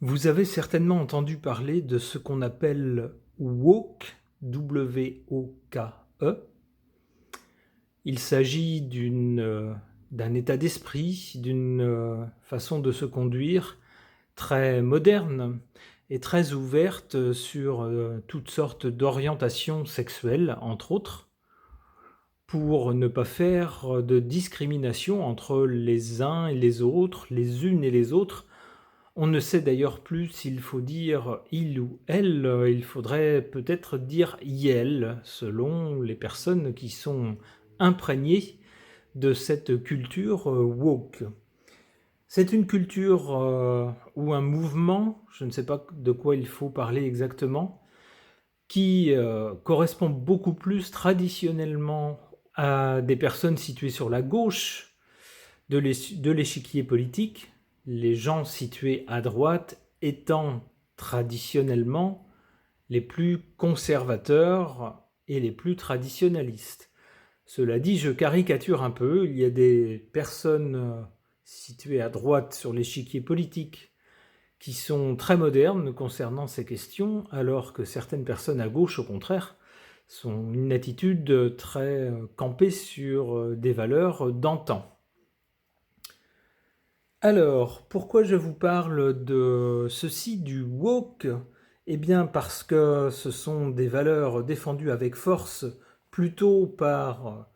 Vous avez certainement entendu parler de ce qu'on appelle woke, W-O-K-E. Il s'agit d'un état d'esprit, d'une façon de se conduire très moderne et très ouverte sur toutes sortes d'orientations sexuelles, entre autres, pour ne pas faire de discrimination entre les uns et les autres, les unes et les autres. On ne sait d'ailleurs plus s'il faut dire il ou elle, il faudrait peut-être dire iel, selon les personnes qui sont imprégnées de cette culture woke. C'est une culture ou un mouvement, je ne sais pas de quoi il faut parler exactement, qui correspond beaucoup plus traditionnellement à des personnes situées sur la gauche de l'échiquier politique, les gens situés à droite étant traditionnellement les plus conservateurs et les plus traditionnalistes. Cela dit, je caricature un peu, il y a des personnes situées à droite sur l'échiquier politique qui sont très modernes concernant ces questions, alors que certaines personnes à gauche, au contraire, sont une attitude très campée sur des valeurs d'antan. Alors, pourquoi je vous parle de ceci, du woke? Eh bien parce que ce sont des valeurs défendues avec force plutôt par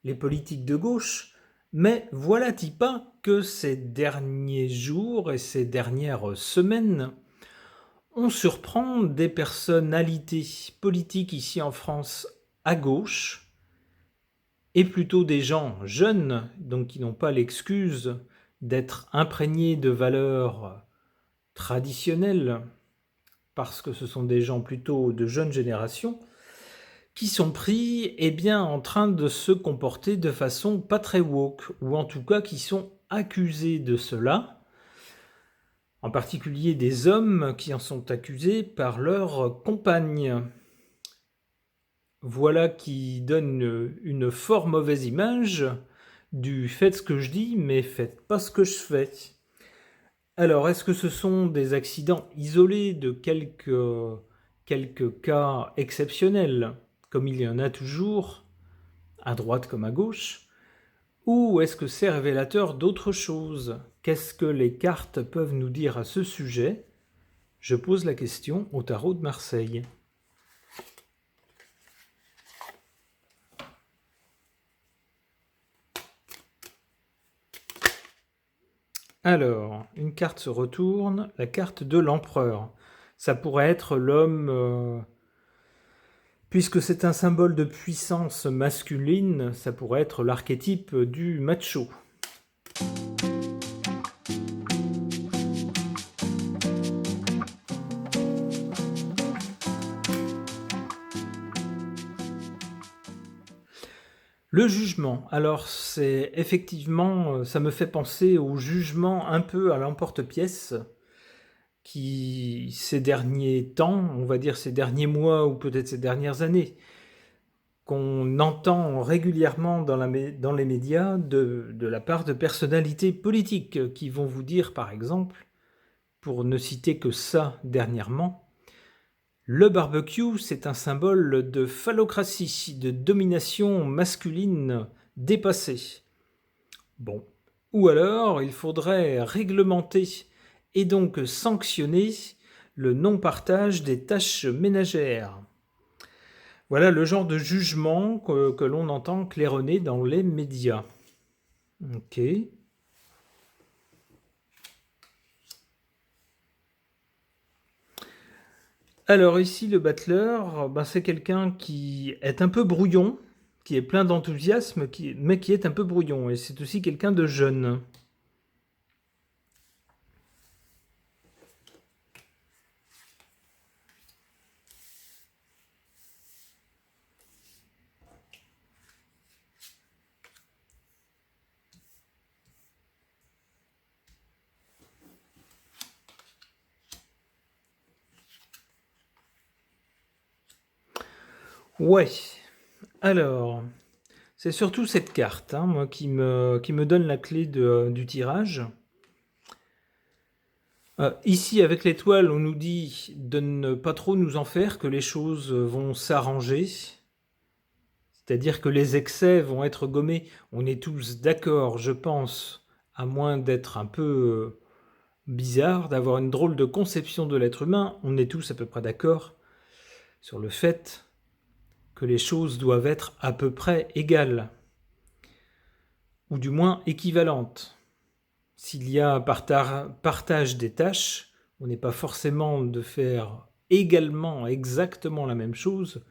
les politiques de gauche, mais voilà-t-il pas que ces derniers jours et ces dernières semaines, on surprend des personnalités politiques ici en France à gauche, et plutôt des gens jeunes, donc qui n'ont pas l'excuse d'être imprégnés de valeurs traditionnelles, parce que ce sont des gens plutôt de jeune génération, qui sont pris en train de se comporter de façon pas très woke, ou en tout cas qui sont accusés de cela, en particulier des hommes qui en sont accusés par leurs compagnes. Voilà qui donne une fort mauvaise image du faites ce que je dis, mais faites pas ce que je fais. Alors, est-ce que ce sont des accidents isolés de quelques cas exceptionnels, comme il y en a toujours, à droite comme à gauche, ou est-ce que c'est révélateur d'autre chose? Qu'est-ce que les cartes peuvent nous dire à ce sujet? Je pose la question au tarot de Marseille. Alors, une carte se retourne, la carte de l'empereur. Ça pourrait être l'homme, puisque c'est un symbole de puissance masculine, ça pourrait être l'archétype du macho. Le jugement, alors c'est effectivement, ça me fait penser au jugement un peu à l'emporte-pièce, qui ces derniers temps, on va dire ces derniers mois ou peut-être ces dernières années, qu'on entend régulièrement dans les médias de la part de personnalités politiques qui vont vous dire, par exemple, pour ne citer que ça dernièrement, le barbecue, c'est un symbole de phallocratie, de domination masculine dépassée. Bon. Ou alors, il faudrait réglementer et donc sanctionner le non-partage des tâches ménagères. Voilà le genre de jugement que l'on entend claironner dans les médias. Ok. Alors ici, le battleur, c'est quelqu'un qui est un peu brouillon, qui est plein d'enthousiasme, mais qui est un peu brouillon. Et c'est aussi quelqu'un de jeune. Ouais. Alors, c'est surtout cette carte, moi, qui me donne la clé du tirage. Ici, avec l'étoile, on nous dit de ne pas trop nous en faire, que les choses vont s'arranger. C'est-à-dire que les excès vont être gommés. On est tous d'accord, je pense, à moins d'être un peu bizarre, d'avoir une drôle de conception de l'être humain, on est tous à peu près d'accord sur le fait que les choses doivent être à peu près égales, ou du moins équivalentes. S'il y a un partage des tâches, on n'est pas forcément de faire également, exactement la même chose,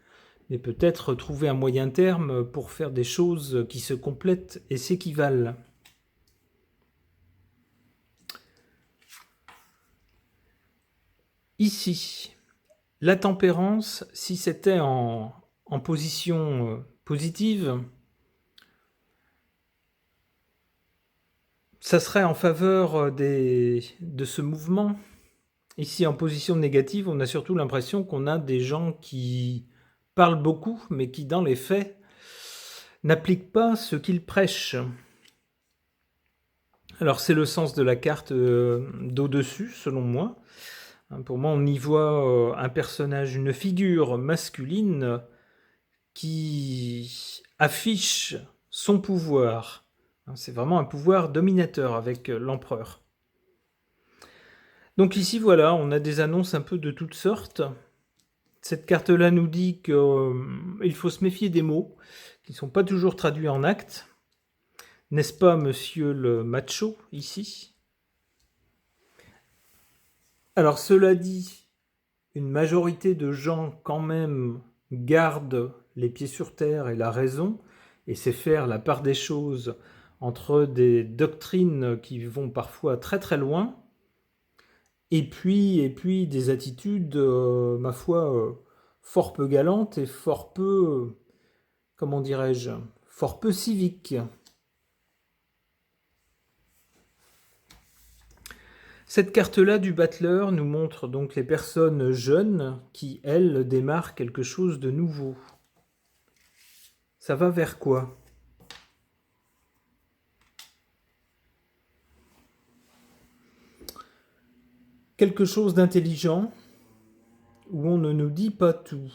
mais peut-être trouver un moyen terme pour faire des choses qui se complètent et s'équivalent. Ici, la tempérance, si c'était en position positive, ça serait en faveur de ce mouvement. Ici, en position négative, on a surtout l'impression qu'on a des gens qui parlent beaucoup, mais qui, dans les faits, n'appliquent pas ce qu'ils prêchent. Alors, c'est le sens de la carte d'au-dessus, selon moi. Pour moi, on y voit un personnage, une figure masculine qui affiche son pouvoir. C'est vraiment un pouvoir dominateur avec l'empereur. Donc ici, voilà, on a des annonces un peu de toutes sortes. Cette carte-là nous dit qu'il faut se méfier des mots, qui ne sont pas toujours traduits en actes. N'est-ce pas, monsieur le macho, ici? Alors, cela dit, une majorité de gens, quand même, gardent les pieds sur terre et la raison, et c'est faire la part des choses entre des doctrines qui vont parfois très très loin, et puis des attitudes, ma foi, fort peu galantes et fort peu, comment dirais-je, fort peu civiques. Cette carte-là du battleur nous montre donc les personnes jeunes qui, elles, démarrent quelque chose de nouveau. Ça va vers quoi? Quelque chose d'intelligent, où on ne nous dit pas tout.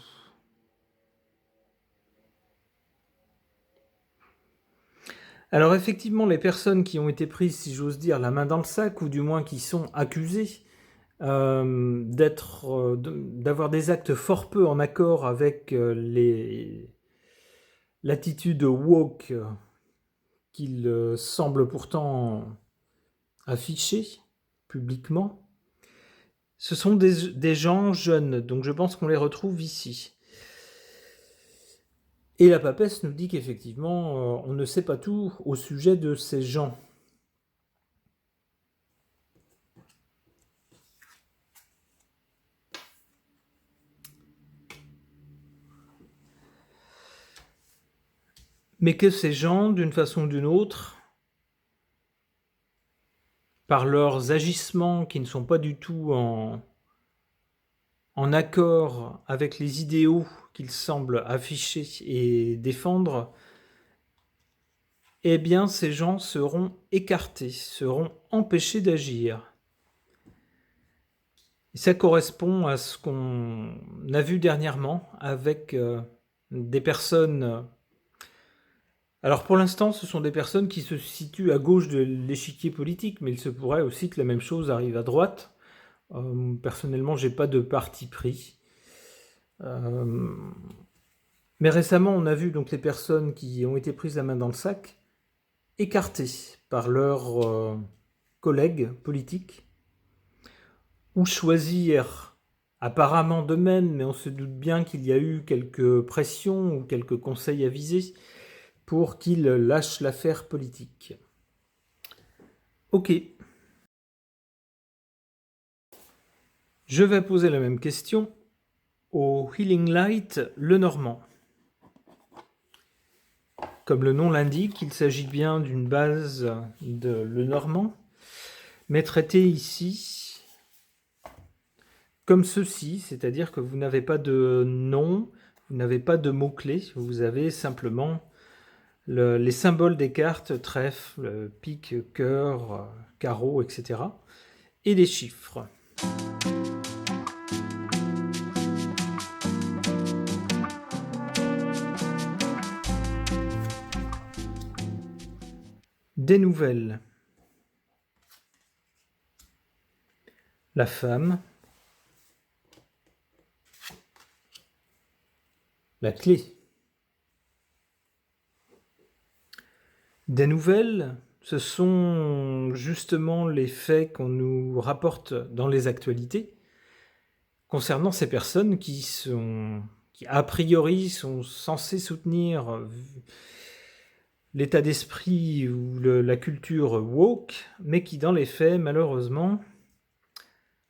Alors effectivement, les personnes qui ont été prises, si j'ose dire, la main dans le sac, ou du moins qui sont accusées d'avoir des actes fort peu en accord avec l'attitude woke qu'ils semblent pourtant afficher publiquement, ce sont des gens jeunes, donc je pense qu'on les retrouve ici. Et la papesse nous dit qu'effectivement, on ne sait pas tout au sujet de ces gens. Mais que ces gens, d'une façon ou d'une autre, par leurs agissements qui ne sont pas du tout en accord avec les idéaux qu'ils semblent afficher et défendre, eh bien ces gens seront écartés, seront empêchés d'agir. Et ça correspond à ce qu'on a vu dernièrement avec des personnes. Alors pour l'instant, ce sont des personnes qui se situent à gauche de l'échiquier politique, mais il se pourrait aussi que la même chose arrive à droite. Personnellement, j'ai pas de parti pris. Mais récemment, on a vu donc les personnes qui ont été prises la main dans le sac écartées par leurs collègues politiques ou choisir apparemment d'eux-mêmes, mais on se doute bien qu'il y a eu quelques pressions ou quelques conseils avisés pour qu'ils lâchent l'affaire politique. Ok. Je vais poser la même question au Healing Light Lenormand. Comme le nom l'indique, il s'agit bien d'une base de Lenormand, mais traitée ici comme ceci, c'est-à-dire que vous n'avez pas de nom, vous n'avez pas de mots-clés, vous avez simplement les symboles des cartes, trèfle, pique, cœur, carreau, etc. et des chiffres. Des nouvelles. La femme. La clé. Des nouvelles, ce sont justement les faits qu'on nous rapporte dans les actualités concernant ces personnes qui a priori sont censées soutenir l'état d'esprit ou la culture woke, mais qui dans les faits, malheureusement,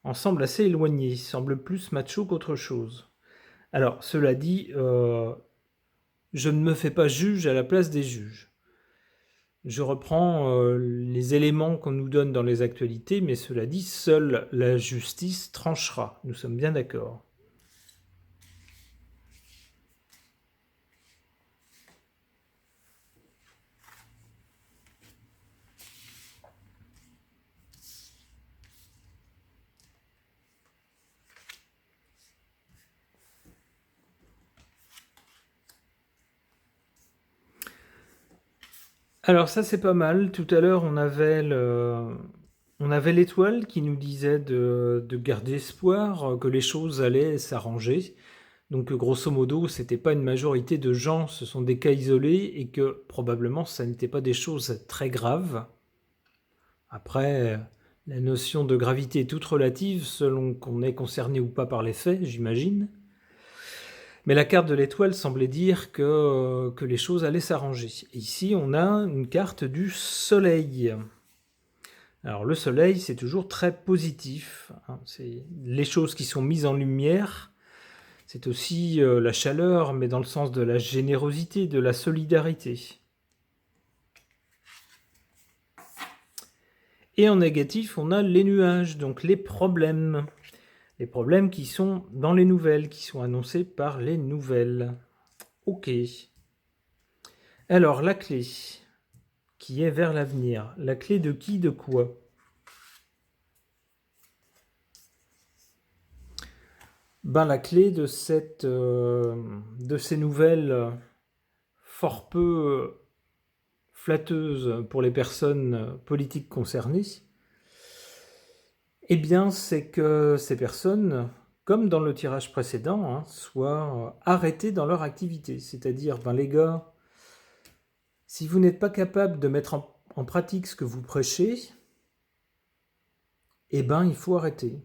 en semblent assez éloignés, semblent plus macho qu'autre chose. Alors, cela dit, je ne me fais pas juge à la place des juges. Je reprends les éléments qu'on nous donne dans les actualités, mais cela dit, seule la justice tranchera. Nous sommes bien d'accord. Alors ça, c'est pas mal. Tout à l'heure, on avait l'étoile qui nous disait de garder espoir, que les choses allaient s'arranger. Donc grosso modo, c'était pas une majorité de gens, ce sont des cas isolés et que probablement ça n'était pas des choses très graves. Après, la notion de gravité est toute relative selon qu'on est concerné ou pas par les faits, j'imagine. Mais la carte de l'étoile semblait dire que les choses allaient s'arranger. Et ici, on a une carte du soleil. Alors le soleil, c'est toujours très positif, hein. C'est les choses qui sont mises en lumière. C'est aussi la chaleur, mais dans le sens de la générosité, de la solidarité. Et en négatif, on a les nuages, donc les problèmes. Les problèmes qui sont dans les nouvelles, qui sont annoncés par les nouvelles. Ok. Alors, la clé, qui est vers l'avenir. La clé de qui, de quoi? Ben, la clé de ces nouvelles fort peu flatteuses pour les personnes politiques concernées, eh bien, c'est que ces personnes, comme dans le tirage précédent, hein, soient arrêtées dans leur activité. C'est-à-dire, ben, les gars, si vous n'êtes pas capable de mettre en pratique ce que vous prêchez, eh ben, il faut arrêter.